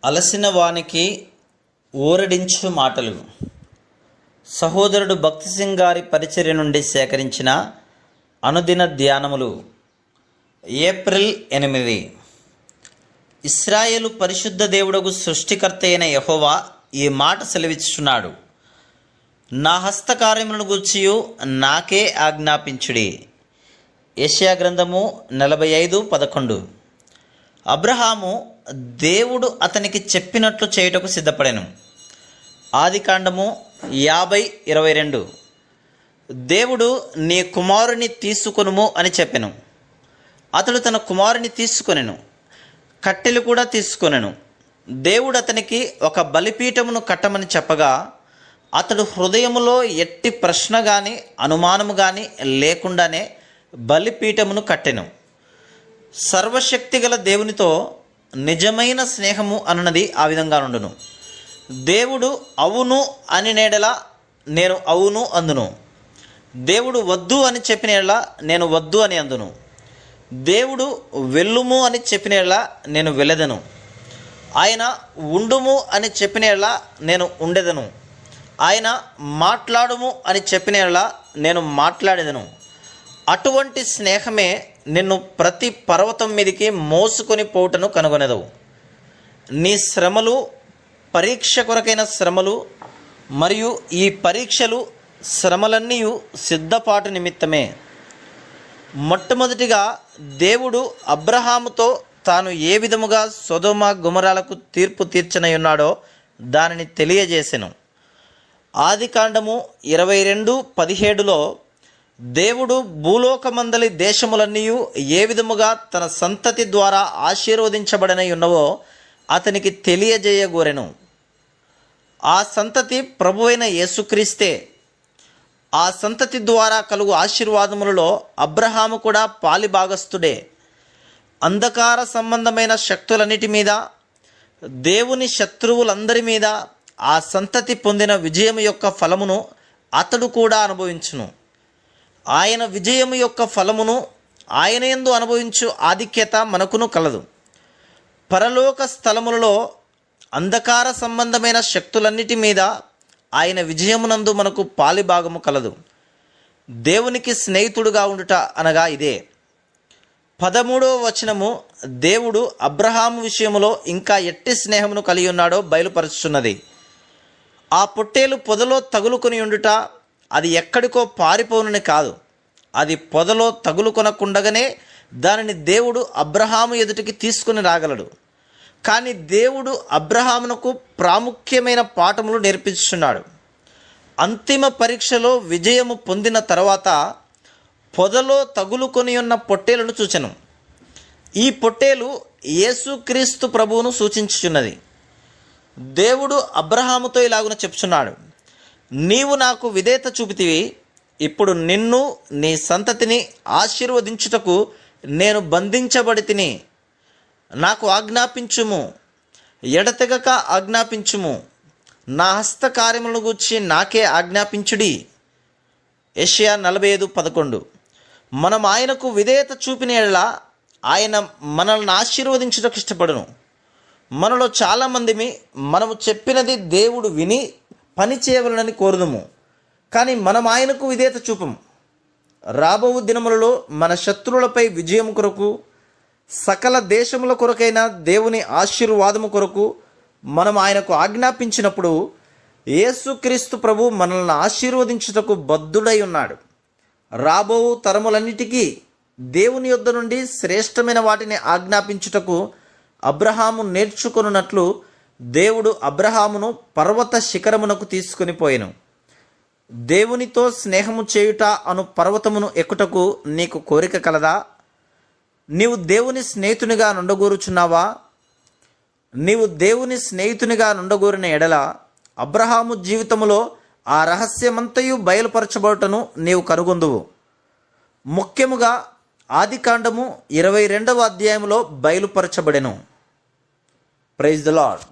అలసిన వానికి ఊరడించు మాటలు. సహోదరుడు భక్తి సింగ్ గారి పరిచర్య నుండి సేకరించిన అనుదిన ధ్యానములు. ఏప్రిల్ 8. ఇశ్రాయేలు పరిశుద్ధ దేవుడగు సృష్టికర్త అయిన యెహోవా ఈ మాట సెలవిచ్చుచున్నాడు. నా హస్తకార్యములను గూర్చియు నాకే ఆజ్ఞాపించుడి. యెషయా గ్రంథము 45:11. అబ్రహాము దేవుడు అతనికి చెప్పినట్లు చేయుటకు సిద్ధపడెను. ఆదికాండము 50:22. దేవుడు నీ కుమారుని తీసుకొనుము అని చెప్పెను. అతడు తన కుమారుని తీసుకొనెను, కట్టెలు కూడా తీసుకొనెను. దేవుడు అతనికి ఒక బలిపీఠమును కట్టమని చెప్పగా అతడు హృదయములో ఎట్టి ప్రశ్న కానీ అనుమానము కానీ లేకుండానే బలిపీఠమును కట్టెను. సర్వశక్తిగల దేవునితో నిజమైన స్నేహము అన్నది ఆ విధంగా నుండును. దేవుడు అవును అని నేడలా నేను అవును అందును. దేవుడు వద్దు అని చెప్పినేలా నేను వద్దు అని అందును. దేవుడు వెళ్ళుము అని చెప్పినేలా నేను వెళ్ళదను. ఆయన ఉండుము అని చెప్పినేలా నేను ఉండెదను. ఆయన మాట్లాడుము అని చెప్పినేలా నేను మాట్లాడేదను. అటువంటి స్నేహమే నిన్ను ప్రతి పర్వతం మీదికి మోసుకొని పోవుటను కనుగొనెదవు. నీ శ్రమలు, పరీక్ష కొరకైన శ్రమలు మరియు ఈ పరీక్షలు శ్రమలన్నీ సిద్ధపాటు నిమిత్తమే. మొట్టమొదటిగా దేవుడు అబ్రహాముతో తాను ఏ విధముగా సొదొమ గొమొర్రాలకు తీర్పు తీర్చనయున్నాడో దానిని తెలియజేసెను. ఆదికాండము 22:17లో దేవుడు భూలోకమందలి దేశములన్నీ ఏ విధముగా తన సంతతి ద్వారా ఆశీర్వదించబడనై ఉన్నవో అతనికి తెలియజేయగోరెను. ఆ సంతతి ప్రభువైన యేసుక్రీస్తే. ఆ సంతతి ద్వారా కలుగు ఆశీర్వాదములలో అబ్రహాము కూడా పాలిభాగస్థుడే. అంధకార సంబంధమైన శక్తులన్నిటి మీద, దేవుని శత్రువులందరి మీద ఆ సంతతి పొందిన విజయం యొక్క ఫలమును అతడు కూడా అనుభవించును. ఆయన విజయము యొక్క ఫలమును ఆయన యందు అనుభవించు ఆధిక్యత మనకును కలదు. పరలోక స్థలములలో అంధకార సంబంధమైన శక్తులన్నిటి మీద ఆయన విజయమునందు మనకు పాలిభాగము కలదు. దేవునికి స్నేహితుడుగా ఉండుట అనగా ఇదే. 13వ వచనము దేవుడు అబ్రహాము విషయములో ఇంకా ఎట్టి స్నేహమును కలిగి ఉన్నాడో బయలుపరుచున్నది. ఆ పొట్టేలు పొదలో తగులుకొని ఉండుట అది ఎక్కడికో పారిపోనని కాదు. అది పొదలో తగులుకొనకుండగానే దానిని దేవుడు అబ్రహాము ఎదుటికి తీసుకుని రాగలడు. కానీ దేవుడు అబ్రహామునకు ప్రాముఖ్యమైన పాఠములు నేర్పించుచున్నాడు. అంతిమ పరీక్షలో విజయము పొందిన తర్వాత పొదలో తగులుకొని ఉన్న పొట్టేలును చూచెను. ఈ పొట్టేలు యేసుక్రీస్తు ప్రభువును సూచించుచున్నది. దేవుడు అబ్రహాముతో ఇలాగున చెప్తున్నాడు, నీవు నాకు విధేయత చూపితివి, ఇప్పుడు నిన్ను నీ సంతతిని ఆశీర్వదించుటకు నేను బంధించబడి తిని. నాకు ఆజ్ఞాపించుము, ఎడతెగక ఆజ్ఞాపించుము. నా హస్తకార్యములను గూర్చి నాకే ఆజ్ఞాపించుడి. యెషయా 45:11. మనం ఆయనకు విధేయత చూపిన యెడల ఆయన మనల్ని ఆశీర్వదించుటకు ఇష్టపడును. మనలో చాలామందిమి మనము చెప్పినది దేవుడు విని పని చేయవలనని కోరుదుము, కానీ మనం ఆయనకు విధేయత చూపము. రాబో దినములలో మన శత్రువులపై విజయం కొరకు, సకల దేశముల కొరకైన దేవుని ఆశీర్వాదము కొరకు మనం ఆయనకు ఆజ్ఞాపించినప్పుడు యేసుక్రీస్తు ప్రభు మనల్ని ఆశీర్వదించుటకు బద్ధుడై ఉన్నాడు. రాబో తరములన్నిటికీ దేవుని యొద్ద నుండి శ్రేష్టమైన వాటిని ఆజ్ఞాపించుటకు అబ్రహాము నేర్చుకొనున్నట్లు దేవుడు అబ్రహామును పర్వత శిఖరమునకు తీసుకొని పోయెను. దేవునితో స్నేహము చేయుట అను పర్వతమును ఎక్కుటకు నీకు కోరిక కలదా? నీవు దేవుని స్నేహితునిగా నుండగోరుచున్నావా? నీవు దేవుని స్నేహితునిగా నుండగోరిన ఎడల అబ్రహాము జీవితములో ఆ రహస్యమంతయు బయలుపరచబడుటను నీవు కనుగొందువు. ముఖ్యముగా ఆదికాండము 22వ అధ్యాయములో బయలుపరచబడెను. Praise the lord.